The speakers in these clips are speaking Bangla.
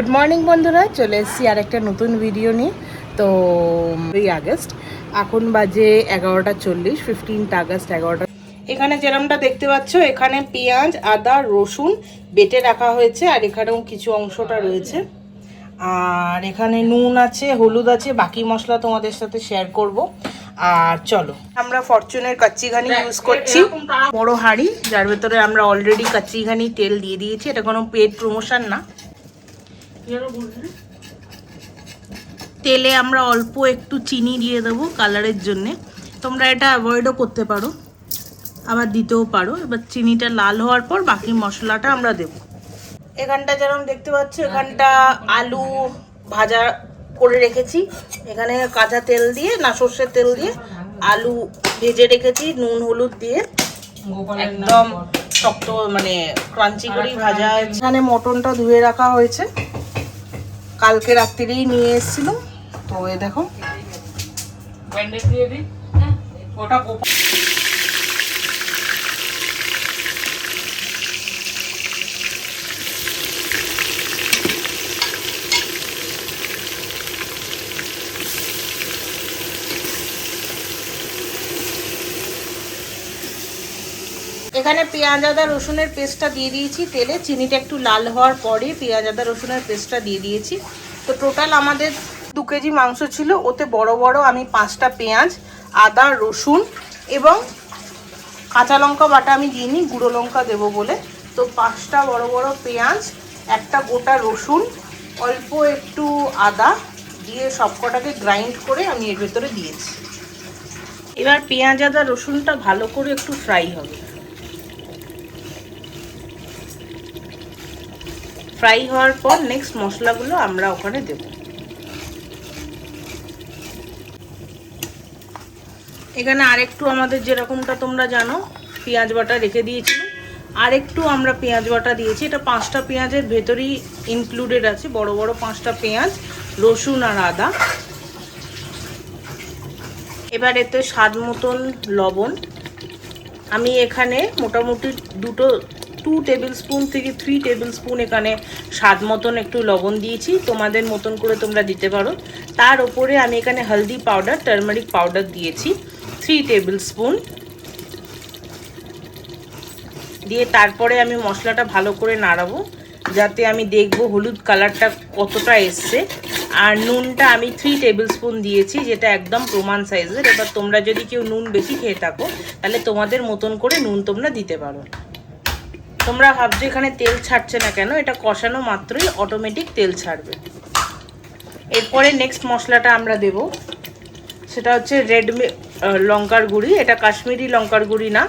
গুড মর্নিং বন্ধুরা, চলে এসেছি আর একটা নতুন ভিডিও নিয়ে। তো 2 আগস্ট, এখন বাজে 11:40, 15 আগস্ট 11টা। এখানে যেরকমটা দেখতে পাচ্ছ, এখানে পেঁয়াজ, আদা, রসুন বেটে রাখা হয়েছে, আর এখানেও কিছু অংশটা রয়েছে। আর এখানে নুন আছে, হলুদ আছে, বাকি মশলা তোমাদের সাথে শেয়ার করব। আর চলো, আমরা ফরচুনের কাচ্চিঘানি ইউজ করছি, বড় হাঁড়ি, যার ভেতরে আমরা অলরেডি কাচ্চিঘানি তেল দিয়ে দিয়েছি। এটা কোনো পেড প্রমোশন না। তেলে আমরা অল্প একটু চিনি দিয়ে দেবো কালারের জন্যে। তোমরা এটা অ্যাভয়েডও করতে পারো, আবার দিতেও পারো। এবার চিনিটা লাল হওয়ার পর বাকি মশলাটা আমরা দেব। এখানটা যেরকম দেখতে পাচ্ছ, এখানটা আলু ভাজা করে রেখেছি। এখানে কাঁচা তেল দিয়ে, না সর্ষের তেল দিয়ে আলু ভেজে রেখেছি নুন হলুদ দিয়ে, একদম শক্ত মানে ক্রাঞ্চি করেই ভাজা। এখানে মটনটা ধুয়ে রাখা হয়েছে, কালকে রাত্রিরেই নিয়ে এসেছিলাম। তো এ দেখো, এখানে পেঁয়াজ আদা রসুনের পেস্টটা দিয়ে দিয়েছি তেলে। চিনিটা একটু লাল হওয়ার পরে পেঁয়াজ আদা রসুনের পেস্টটা দিয়ে দিয়েছি। তো টোটাল আমাদের 2 কেজি মাংস ছিল, ওতে বড় বড় আমি 5টা পেঁয়াজ, আদা, রসুন এবং কাঁচা লঙ্কা বাটা আমি দিইনি, গুঁড়ো লঙ্কা দেবো বলে। তো 5টা বড় বড় পেঁয়াজ, একটা গোটা রসুন, অল্প একটু আদা দিয়ে সবকটাকে গ্রাইন্ড করে আমি এর ভেতরে দিয়েছি। এবার পেঁয়াজ আদা রসুনটা ভালো করে একটু ফ্রাই হবে। ফ্রাই হওয়ার পর নেক্সট মশলাগুলো আমরা ওখানে দেব। এখানে আরেকটু আমাদের যেরকমটা তোমরা জানো পেঁয়াজ বাটা রেখে দিয়েছিল, আরেকটু আমরা পেঁয়াজ বাটা দিয়েছি। এটা 5টা পেঁয়াজের ভেতরেই ইনক্লুডেড আছে, বড় বড় 5টা পেঁয়াজ, রসুন আর আদা। এবার এতে স্বাদ মতন লবণ। আমি এখানে মোটামুটি 2 টেবিল স্পুন থেকে 3 টেবিল স্পুন এখানে স্বাদ মতন একটু লবণ দিয়েছি, তোমাদের মতন করে তোমরা দিতে পারো। তার উপরে আমি এখানে হলদি পাউডার, টার্মারিক পাউডার দিয়েছি 3 টেবিল স্পুন দিয়ে। তারপরে আমি মশলাটা ভালো করে নাড়াবো, যাতে আমি দেখবো হলুদ কালারটা কতটা এসছে। আর নুনটা আমি 3 টেবিল স্পুন দিয়েছি, যেটা একদম প্রমাণ সাইজের। এবার তোমরা যদি কেউ নুন বেশি খেয়ে থাকো, তাহলে তোমাদের মতন করে নুন তোমরা দিতে পারো। তোমরা ভাবছো এখানে তেল ছাড়ছে না কেন, এটা কষানো মাত্রই অটোমেটিক তেল ছাড়বে। এরপরে নেক্সট মশলাটা আমরা দেব, সেটা হচ্ছে রেড লঙ্কার গুঁড়ি। এটা কাশ্মীরি লঙ্কার গুঁড়ি না,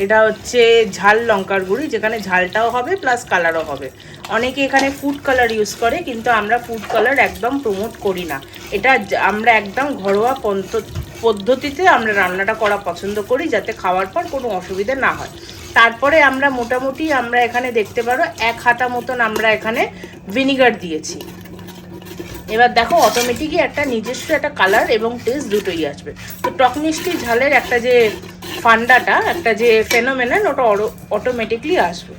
এটা হচ্ছে ঝাল লঙ্কার গুঁড়ি, যেখানে ঝালটাও হবে প্লাস কালারও হবে। অনেকে এখানে ফুড কালার ইউজ করে, কিন্তু আমরা ফুড কালার একদম প্রমোট করি না। এটা আমরা একদম ঘরোয়া পদ্ধতিতে আমরা রান্নাটা করা পছন্দ করি, যাতে খাওয়ার পর কোনো অসুবিধা না হয়। তারপরে আমরা মোটামুটি আমরা এখানে দেখতে পারো 1 হাতা মতন আমরা এখানে ভিনিগার দিয়েছি। এবার দেখো অটোমেটিকই একটা নিজস্ব একটা কালার এবং টেস্ট দুটোই আসবে। তো টক মিষ্টি ঝালের একটা যে ফান্ডাটা, একটা যে ফেনোমেনন, ওটা অটোমেটিকলি আসবে।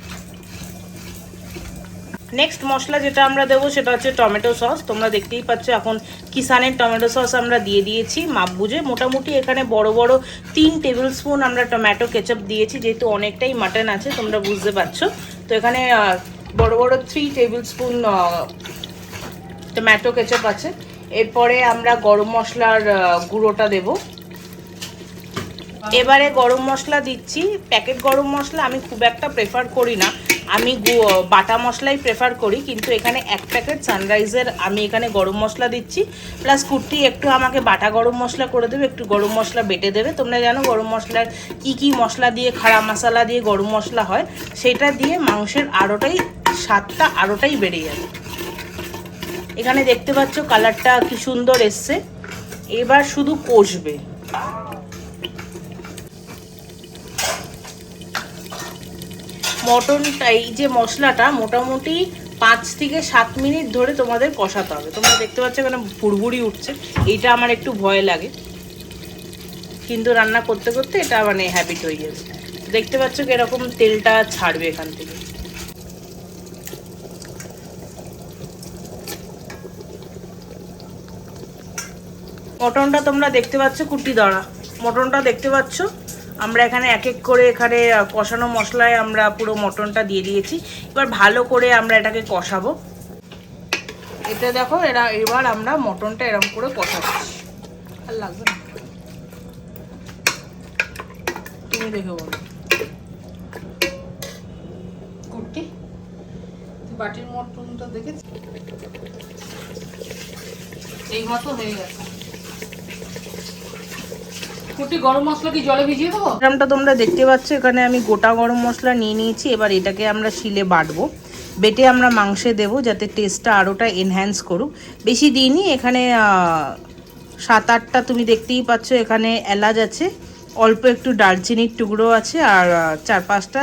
নেক্সট মশলা যেটা আমরা দেবো সেটা হচ্ছে টমেটো সস। তোমরা দেখতেই পাচ্ছ এখন কিষানের টমেটো সস আমরা দিয়ে দিয়েছি মাপ বুঝে। মোটামুটি এখানে বড় বড় 3 টেবিল স্পুন আমরা টমেটো কেচাপ দিয়েছি, যেহেতু অনেকটাই মাটন আছে তোমরা বুঝতে পারছো। তো এখানে বড় বড় 3 টেবিল স্পুন টমেটো কেচাপ আছে। এরপরে আমরা গরম মশলার গুঁড়োটা দেব। এবারে গরম মশলা দিচ্ছি। প্যাকেট গরম মশলা আমি খুব একটা প্রেফার করি না, আমি বাটা মশলাই প্রেফার করি। কিন্তু এখানে 1 প্যাকেট সানরাইজের আমি এখানে গরম মশলা দিচ্ছি, প্লাস কুর্তি একটু আমাকে বাটা গরম মশলা করে দেবে, একটু গরম মশলা বেটে দেবে। তোমরা জানো গরম মশলার কি মশলা দিয়ে, খাড়া মশলা দিয়ে গরম মশলা হয়, সেটা দিয়ে মাংসের আরোটাই স্বাদটা আরোটাই বেড়ে যাবে। এখানে দেখতে পাচ্ছ কালারটা কি সুন্দর এসছে। এবার শুধু কষবে। মটনটা, এই যে মশলাটা মোটামুটি 5 থেকে 7 মিনিট ধরে তোমাদের কষাতে হবে। তোমরা দেখতে পাচ্ছ এখানে ভুড়ভুড়ি উঠছে, এইটা আমার একটু ভয় লাগে, কিন্তু রান্না করতে করতে এটা মানে হ্যাবিট হয়ে গেছে। দেখতে পাচ্ছ কিরকম তেলটা ছাড়বে এখান থেকে। মটনটা তোমরা দেখতে পাচ্ছ, কুটি দাঁড়া, মটনটা দেখতে পাচ্ছ। আমরা এখানে এক এক করে এখানে কষানো মশলায় আমরা পুরো মটনটা দিয়ে দিয়েছি। এবার ভালো করে আমরা এটাকে কষাবো। এতে দেখো এবার আমরা মটনটা এরকম করে কষাচ্ছি। আর লাগবে না, তুমি দেখে বলো। কুটি বাটির মটনটা দেখেছি, এই মতো হয়ে গেছে। কুটি গরম মশলা কি জলে ভিজিয়ে দেবো? গরমটা তোমরা দেখতে পাচ্ছ, এখানে আমি গোটা গরম মশলা নিয়ে নিয়েছি। এবার এটাকে আমরা শিলে বাটবো, বেটে আমরা মাংসে দেবো যাতে টেস্টটা আরোটা এনহ্যান্স করুক। বেশি দিইনি, এখানে 7-8টা তুমি দেখতেই পাচ্ছ। এখানে এলাচ আছে, অল্প একটু দারচিনির টুকরো আছে, আর 4-5টা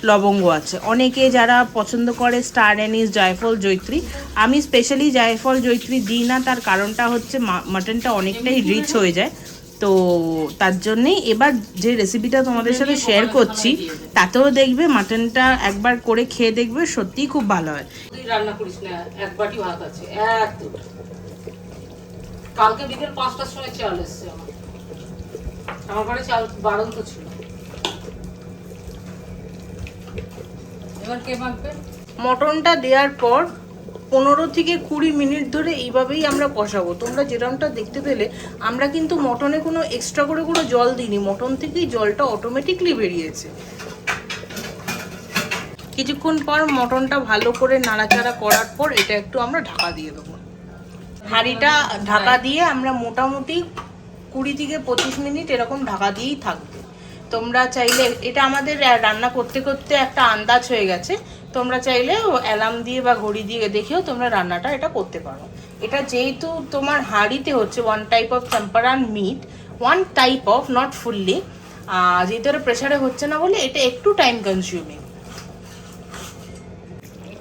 লবঙ্গ আছে। অনেকে যারা পছন্দ করে স্টার অ্যানিস, জায়ফল, জয়ত্রী, আমি স্পেশালি জায়ফল জয়ত্রী দিই না। তার কারণটা হচ্ছে মাটনটা অনেকটাই রিচ হয়ে যায়, তো তার জন্যেই এবার যে রেসিপিটা তোমাদের সাথে শেয়ার করছি তাতেও দেখবে মাটনটা একবার করে খেয়ে দেখবে, সত্যিই খুব ভালো হয়। তুই রান্না করিস না, এক বাটি ভাত আছে, কালকে বিকেল 5টার সময় চাল এসছে আমার ঘরে, চাল বারণ তো ছিল। এবার কে মাখবে? মটনটা দেওয়ার পর 15 থেকে 20 মিনিট ধরে এইভাবেই আমরা কষাবো। তোমরা যেরকমটা দেখতে পেলে, আমরা কিন্তু মটনে কোনো এক্সট্রা করে কোনো জল দিইনি, মটন থেকেই জলটা অটোমেটিকলি বেরিয়েছে। কিছুক্ষণ পর মটনটা ভালো করে নাড়াচাড়া করার পর এটা একটু আমরা ঢাকা দিয়ে দেবো। হাঁড়িটা ঢাকা দিয়ে আমরা মোটামুটি 20 থেকে 25 মিনিট এরকম ঢাকা দিয়েই থাকবে। তোমরা চাইলে, এটা আমাদের রান্না করতে করতে একটা আন্দাজ হয়ে গেছে, তোমরা চাইলে অ্যালার্ম দিয়ে বা ঘড়ি দিয়ে দেখেও তোমরা রান্নাটা এটা করতে পারো। এটা যেহেতু তোমার হাঁড়িতে হচ্ছে one type of Champaran meat, one type of, not fully, যেহেতু এটা প্রেশারে হচ্ছে না বলে এটা একটু টাইম কনজিউমিং।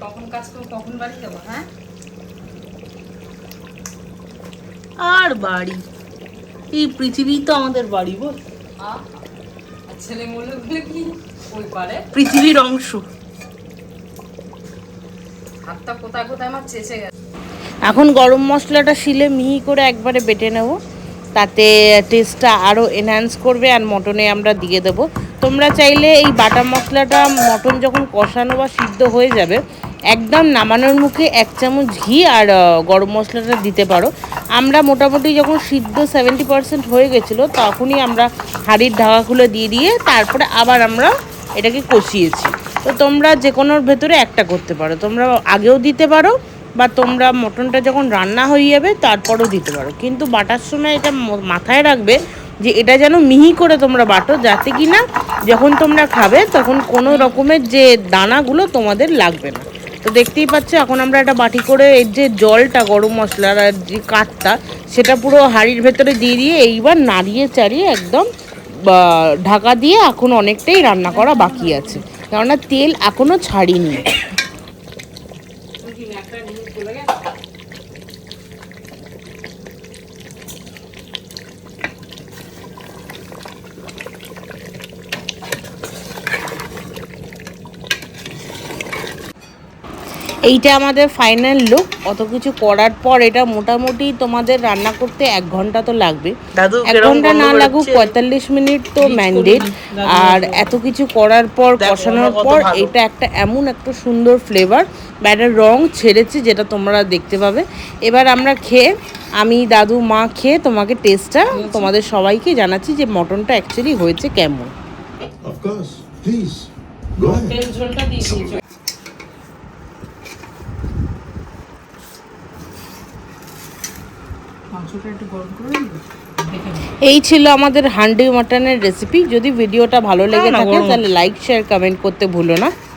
কখন কাজ করবো, কখন বাড়ি যাবো? হ্যাঁ, আর বাড়ি, এই পৃথিবী তো আমাদের বাড়ি, বল। ছেলে মূল্যগুলো কি ওই পারে পৃথিবীর অংশ। হাতটা কোথায় কোথায় আমার চেঁচে গেছে। এখন গরম মশলাটা শিলে মিহি করে একবারে বেটে নেব, তাতে টেস্টটা আরও এনহ্যান্স করবে। আর মটনে আমরা দিয়ে দেবো। তোমরা চাইলে এই বাটা মশলাটা মটন যখন কষানো বা সিদ্ধ হয়ে যাবে, একদম নামানোর মুখে 1 চামচ ঘি আর গরম মশলাটা দিতে পারো। আমরা মোটামুটি যখন সিদ্ধ 70% হয়ে গেছিলো, তখনই আমরা হাঁড়ির ঢাকা খুলে দিয়ে তারপরে আবার আমরা এটাকে কষিয়েছি। তো তোমরা যে কোনোর ভেতরে একটা করতে পারো, তোমরা আগেও দিতে পারো বা তোমরা মটনটা যখন রান্না হয়ে যাবে তারপরেও দিতে পারো। কিন্তু বাটার সময় এটা মাথায় রাখবে যে এটা যেন মিহি করে তোমরা বাটো, যাতে কি না যখন তোমরা খাবে তখন কোনো রকমের যে দানাগুলো তোমাদের লাগবে না। তো দেখতেই পাচ্ছ, এখন আমরা একটা বাটি করে এর যে জলটা, গরম মশলার আর যে কাঠটা, সেটা পুরো হাঁড়ির ভেতরে দিয়ে এইবার নাড়িয়ে চাড়িয়ে একদম ঢাকা দিয়ে এখন অনেকটাই রান্না করা বাকি আছে, কেননা তেল এখনও ছাড়িনি। এইটা আমাদের ফাইনাল লুক। অত কিছু করার পর এটা মোটামুটি তোমাদের রান্না করতে 1 ঘন্টা তো লাগবে। 1 ঘন্টা না লাগুক, 45 মিনিট তো ম্যান্ডেট। আর এত কিছু করার পর, কষানোর পর, এটা একটা এমন একটা সুন্দর ফ্লেভার বা একটা রং ছেড়েছে যেটা তোমরা দেখতে পাবে। এবার আমরা খেয়ে, আমি, দাদু, মা খেয়ে তোমাকে টেস্টটা তোমাদের সবাইকে জানাচ্ছি যে মটনটা অ্যাকচুয়ালি হয়েছে কেমন। তেল ঝোলটা দিয়ে দিয়েছি। এই ছিল আমাদের হান্ডি মাটনের রেসিপি। যদি ভিডিওটা ভালো লেগে থাকে তাহলে লাইক, শেয়ার, কমেন্ট করতে ভুলো না।